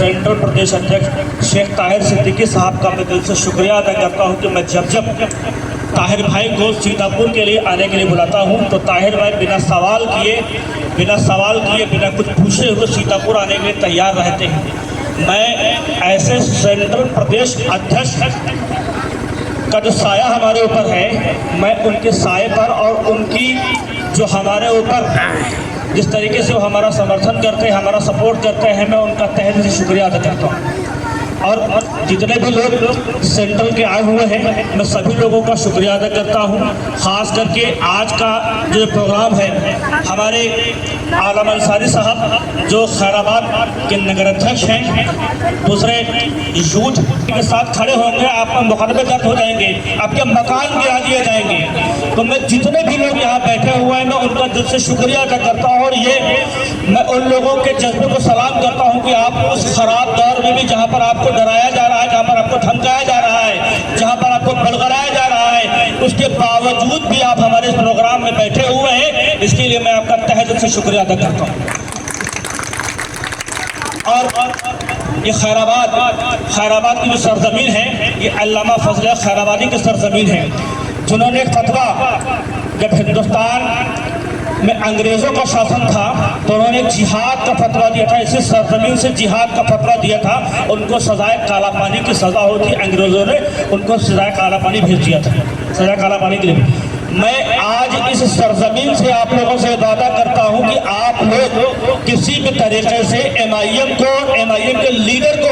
Central प्रदेश अध्यक्ष शेख ताहिर सिद्दीकी साहब का मैं दिल से शुक्रिया अदा करता हूं कि मैं जब ताहिर भाई को सीतापुर के लिए आने के लिए बुलाता हूं तो ताहिर भाई बिना सवाल किए बिना कुछ पूछे हुए सीतापुर आने के लिए तैयार रहते हैं। मैं ऐसे सेंट्रल प्रदेश अध्यक्ष का जो साया हमारे ऊपर है, मैं उनके साये पर और उनकी जो हमारे ऊपर जिस तरीके से वो हमारा समर्थन करते हैं, हमारा सपोर्ट करते हैं, मैं उनका तहे दिल से शुक्रिया अदा करता हूँ। और जितने भी लोग सेंट्रल के आए हुए हैं, मैं सभी लोगों का शुक्रिया अदा करता हूँ। ख़ास करके आज का जो प्रोग्राम है, हमारे आलम अंसारी साहब जो खैराबाद के नगर अध्यक्ष हैं, दूसरे यूथ के साथ खड़े होंगे, आपका मुकदमे दर्ज हो जाएंगे, आपके मकान गिरा दिए जाएंगे। तो मैं जितने भी लोग यहाँ बैठे हुए हैं, मैं उनका दिल से शुक्रिया अदा करता हूँ। और ये मैं उन लोगों के जज्बे को सलाम करता हूँ कि आप उस खराब दौर में भी जहाँ पर आपको डराया जा रहा है, जहाँ पर आपको धमकाया जा रहा है, जहाँ पर आपको बड़गड़ाया जा रहा है, उसके बावजूद भी आप हमारे इस प्रोग्राम में बैठे हुए हैं। इसके लिए मैं आपका तहे दिल से शुक्रिया अदा करता हूँ। और ये खैराबाद की जो सरजमीन है, ये अल्लामा फजल खैराबादी की सरजमीन है, जिन्होंने एक फतवा, जब हिंदुस्तान में अंग्रेज़ों का शासन था तो उन्होंने जिहाद का फतवा दिया था। इसी सरजमीन से जिहाद का फतवा दिया था। उनको सजाए काला पानी की सज़ा होती, अंग्रेज़ों ने उनको सजाए काला पानी भेज दिया था, सजाए काला पानी के लिए। मैं आज इस सरजमीन से आप लोगों से वादा करता हूं कि आप लोग किसी भी तरीके से एमआईएम के लीडर को,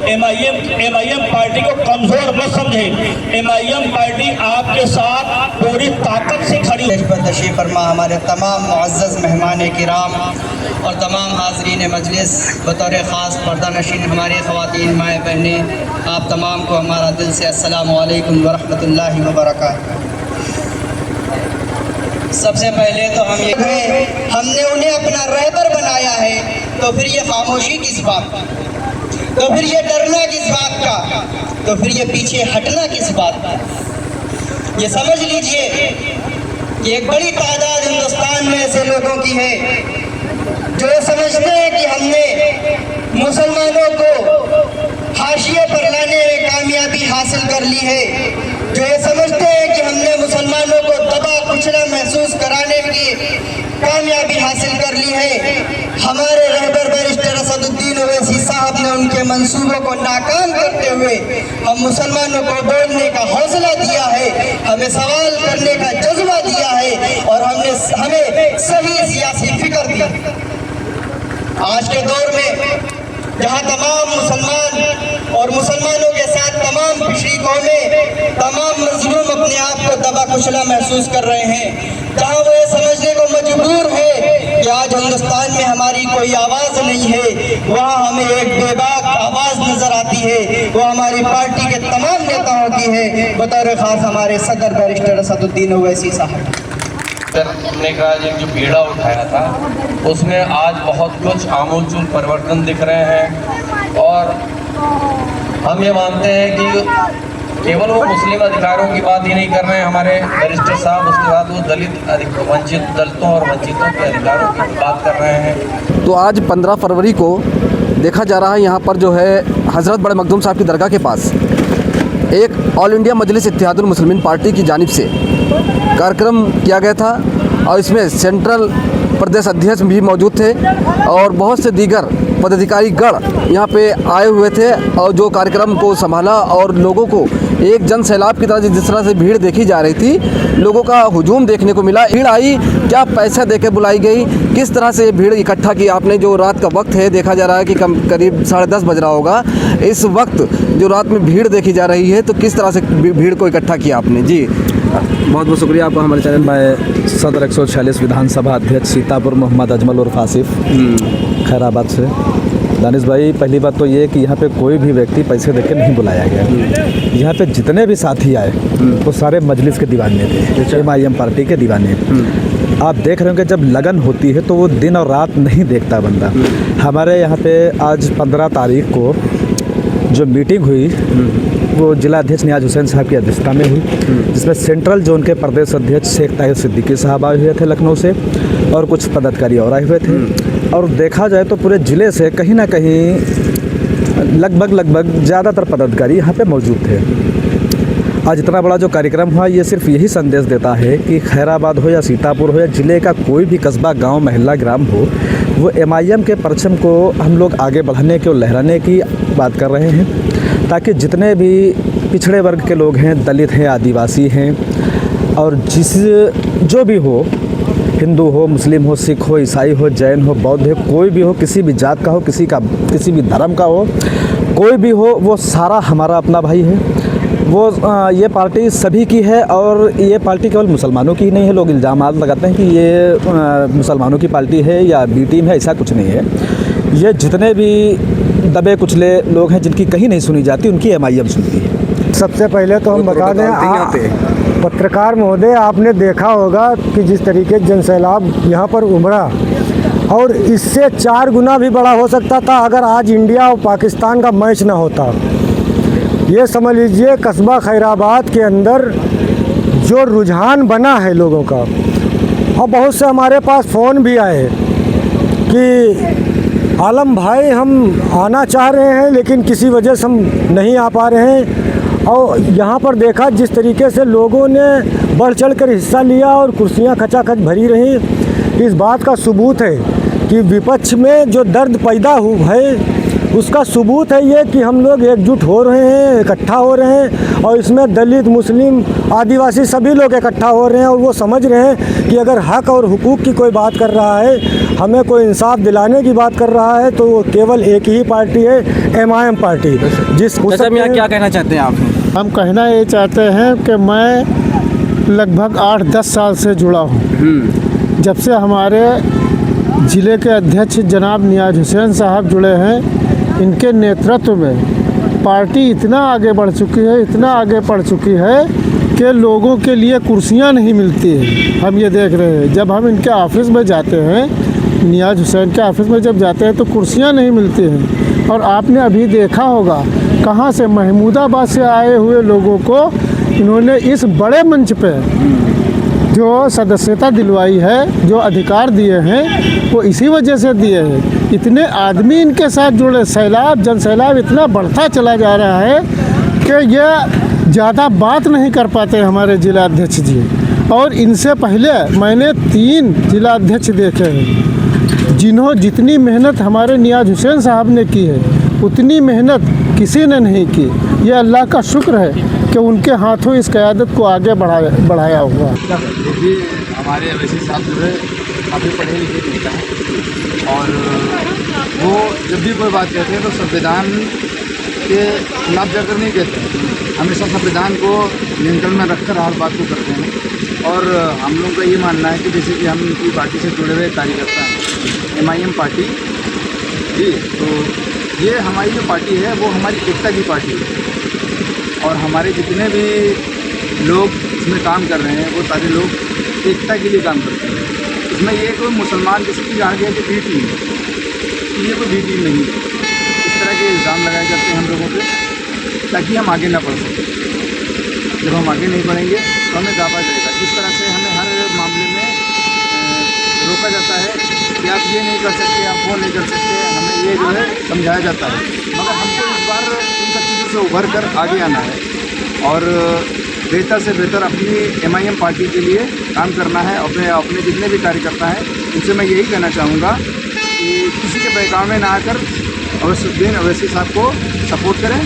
एमआईएम पार्टी को कमज़ोर मत समझें। एमआईएम पार्टी आपके साथ पूरी ताकत से खड़ी है। तशरीफ़ फरमा हमारे तमाम मुअज़्ज़ज़ मेहमान किराम और तमाम हाज़रीन मजलिस, बतौर ख़ास पर्दा नशीन हमारी ख़वातीन माएँ बहनें, आप तमाम को हमारा दिल से अस्सलामु अलैकुम व रहमतुल्लाहि व बरकातुहू। सबसे पहले तो हमने उन्हें अपना रहबर बनाया है, तो फिर ये खामोशी किस बात की, तो फिर ये डरना किस बात का, तो फिर ये पीछे हटना किस बात का। ये समझ लीजिए कि एक बड़ी तादाद हिंदुस्तान में ऐसे लोगों की है जो समझते हैं कि हमने मुसलमानों को हाशिए पर लाने में कामयाबी हासिल कर ली है, जो ये समझते हैं कि हमने मुसलमानों को दबा कुचला महसूस कराने की कामयाबी हासिल कर ली है। हमारे रहबर बैरिस्टर असदुद्दीन ओवैसी साहब ने उनके मंसूबों को नाकाम करते हुए हम मुसलमानों को बोलने का हौसला दिया है, हमें सवाल करने का जज्बा दिया है और हमें सही सियासी फिक्र दी। आज के दौर में जहाँ तमाम मुसलमान और मुसलमानों के साथ तमाम पिछड़ी कौमें, तमाम मजलूम अपने आप को दबा कुचला महसूस कर रहे हैं, जहाँ वो ये समझने को मजबूर है कि आज हिंदुस्तान में हमारी कोई आवाज़ नहीं है, वहाँ हमें एक बेबाक आवाज़ नज़र आती है, वो हमारी पार्टी के तमाम नेताओं की है, बतौर ख़ास हमारे सदर बैरिस्टर असदुद्दीन ओवैसी साहब। हमने कहा जो बीड़ा उठाया था उसमें आज बहुत कुछ आमूलचूल परिवर्तन दिख रहे हैं। और हम ये मानते हैं कि केवल वो मुस्लिम अधिकारों की बात ही नहीं कर रहे हैं हमारे बैरिस्टर साहब, उसके बाद वो दलितों और वंचितों के अधिकारों की बात कर रहे हैं। तो आज 15 फरवरी को देखा जा रहा है यहाँ पर जो है हज़रत बड़े मखदूम साहब की दरगाह के पास एक ऑल इंडिया मजलिस इत्तेहादुल मुस्लिमीन पार्टी की जानिब से कार्यक्रम किया गया था और इसमें सेंट्रल प्रदेश अध्यक्ष भी मौजूद थे और बहुत से दीगर पदाधिकारी गण यहाँ पे आए हुए थे और जो कार्यक्रम को संभाला और लोगों को एक जन सैलाब की तरह जिस तरह से भीड़ देखी जा रही थी, लोगों का हुजूम देखने को मिला। भीड़ आई, क्या पैसा देके बुलाई गई, किस तरह से भीड़ इकट्ठा की आपने? जो रात का वक्त है, देखा जा रहा है कि करीब 10:30 बज रहा होगा इस वक्त जो रात में भीड़ देखी जा रही है, तो किस तरह से भीड़ को इकट्ठा किया आपने? जी बहुत बहुत शुक्रिया आपका हमारे चैनल में। सदर 146 विधानसभा अध्यक्ष सीतापुर मोहम्मद अजमल उर्फ आसिफ खैराबाद से। दानिश भाई, पहली बात तो ये कि यहाँ पे कोई भी व्यक्ति पैसे देकर नहीं बुलाया गया। यहाँ पे जितने भी साथी आए वो सारे मजलिस के दीवाने थे, एमआईएम पार्टी के दीवाने। आप देख रहे हो कि जब लगन होती है तो वो दिन और रात नहीं देखता बंदा। हमारे यहाँ पे आज 15 तारीख को जो मीटिंग हुई वो जिला अध्यक्ष नियाज हुसैन साहब की अध्यक्षता में हुई, जिसमें सेंट्रल जोन के प्रदेश अध्यक्ष शेख ताहिर सिद्दीकी साहब आए हुए थे लखनऊ से और कुछ पदाधिकारी और आए हुए थे। और देखा जाए तो पूरे ज़िले से कहीं ना कहीं लगभग ज़्यादातर पदाधिकारी यहाँ पे मौजूद थे। आज इतना बड़ा जो कार्यक्रम हुआ ये सिर्फ यही संदेश देता है कि खैराबाद हो या सीतापुर हो या ज़िले का कोई भी कस्बा, गांव, महल्ला, ग्राम हो, वो MIM के परचम को हम लोग आगे बढ़ाने की और लहराने की बात कर रहे हैं, ताकि जितने भी पिछड़े वर्ग के लोग हैं, दलित हैं, आदिवासी हैं और जो भी हो, हिंदू हो, मुस्लिम हो, सिख हो, ईसाई हो, जैन हो, बौद्ध हो, कोई भी हो, किसी भी जात का हो, किसी भी धर्म का हो, कोई भी हो, वो सारा हमारा अपना भाई है। वो ये पार्टी सभी की है और ये पार्टी केवल मुसलमानों की ही नहीं है। लोग इल्ज़ामात लगाते हैं कि ये मुसलमानों की पार्टी है या B टीम है, ऐसा कुछ नहीं है। ये जितने भी दबे कुचले लोग हैं जिनकी कहीं नहीं सुनी जाती, उनकी MIM सुनती है। सबसे पहले तो हम बता दें, पत्रकार महोदय, आपने देखा होगा कि जिस तरीके जनसैलाब यहाँ पर उमड़ा और इससे 4 गुना भी बड़ा हो सकता था अगर आज इंडिया और पाकिस्तान का मैच ना होता। ये समझ लीजिए कस्बा खैराबाद के अंदर जो रुझान बना है लोगों का, और बहुत से हमारे पास फ़ोन भी आए कि आलम भाई हम आना चाह रहे हैं लेकिन किसी वजह से हम नहीं आ पा रहे हैं। और यहाँ पर देखा जिस तरीके से लोगों ने बढ़ चढ़ कर हिस्सा लिया और कुर्सियाँ खचाखच भरी रहीं, इस बात का सबूत है कि विपक्ष में जो दर्द पैदा हुआ है उसका सबूत है ये कि हम लोग एकजुट हो रहे हैं, इकट्ठा हो रहे हैं और इसमें दलित, मुस्लिम, आदिवासी सभी लोग इकट्ठा हो रहे हैं और वो समझ रहे हैं कि अगर हक और हुकूक की कोई बात कर रहा है, हमें कोई इंसाफ दिलाने की बात कर रहा है, तो वो केवल एक ही पार्टी है, MIM पार्टी। यहाँ क्या कहना चाहते हैं आप? हम कहना ये चाहते हैं कि मैं लगभग 8-10 साल से जुड़ा हूँ। जब से हमारे ज़िले के अध्यक्ष जनाब नियाज हुसैन साहब जुड़े हैं, इनके नेतृत्व में पार्टी इतना आगे बढ़ चुकी है, इतना आगे बढ़ चुकी है कि लोगों के लिए कुर्सियां नहीं मिलती हैं। हम ये देख रहे हैं, जब हम इनके ऑफिस में जाते हैं, नियाज हुसैन के ऑफिस में जब जाते हैं तो कुर्सियां नहीं मिलती हैं। और आपने अभी देखा होगा कहाँ से महमूदाबाद से आए हुए लोगों को इन्होंने इस बड़े मंच पे जो सदस्यता दिलवाई है, जो अधिकार दिए हैं, वो इसी वजह से दिए हैं। इतने आदमी इनके साथ जुड़े, जनसैलाब इतना बढ़ता चला जा रहा है कि ये ज़्यादा बात नहीं कर पाते हमारे जिला अध्यक्ष जी। और इनसे पहले मैंने 3 जिला अध्यक्ष देखे हैं जितनी मेहनत हमारे नियाज हुसैन साहब ने की है, उतनी मेहनत किसी ने नहीं की। ये अल्लाह का शुक्र है कि उनके हाथों इस क़यादत को आगे बढ़ाया हुआ। देखिए, हमारे अवैसी साहब जो है काफ़ी पढ़े लिखे नेता हैं और वो जब भी कोई बात कहते हैं तो संविधान के खिलाफ जाकर नहीं कहते, हमेशा संविधान को नियंत्रण में रखकर हर बात को करते हैं। और हम लोगों का ये मानना है कि जैसे कि हम उनकी पार्टी से जुड़े हुए कार्यकर्ता हैं, MIM पार्टी जी, तो ये हमारी जो पार्टी है वो हमारी एकता की पार्टी है और हमारे जितने भी लोग इसमें काम कर रहे हैं वो सारे लोग एकता के लिए काम करते हैं। इसमें ये कोई मुसलमान जैसे कि कहा गया कि B टीम है, तो ये कोई B टीम नहीं है। इस तरह के इल्ज़ाम लगाए जाते हैं हम लोगों पे ताकि हम आगे ना बढ़ सकें। जब हम आगे नहीं बढ़ेंगे तो हमें दावा जाएगा। जिस तरह से हमें हर मामले में रोका जाता है कि आप ये नहीं कर सकते, आप वो नहीं कर सकते, हमें ये जो है समझाया जाता है, मगर हमको इस बार इन सब चीज़ों से उभर कर आगे आना है और बेहतर से बेहतर अपनी MIM पार्टी के लिए काम करना है। अपने जितने भी कार्यकर्ता हैं उनसे मैं यही कहना चाहूँगा कि किसी के बहकावे में ना आकर अवैसी साहब को सपोर्ट करें।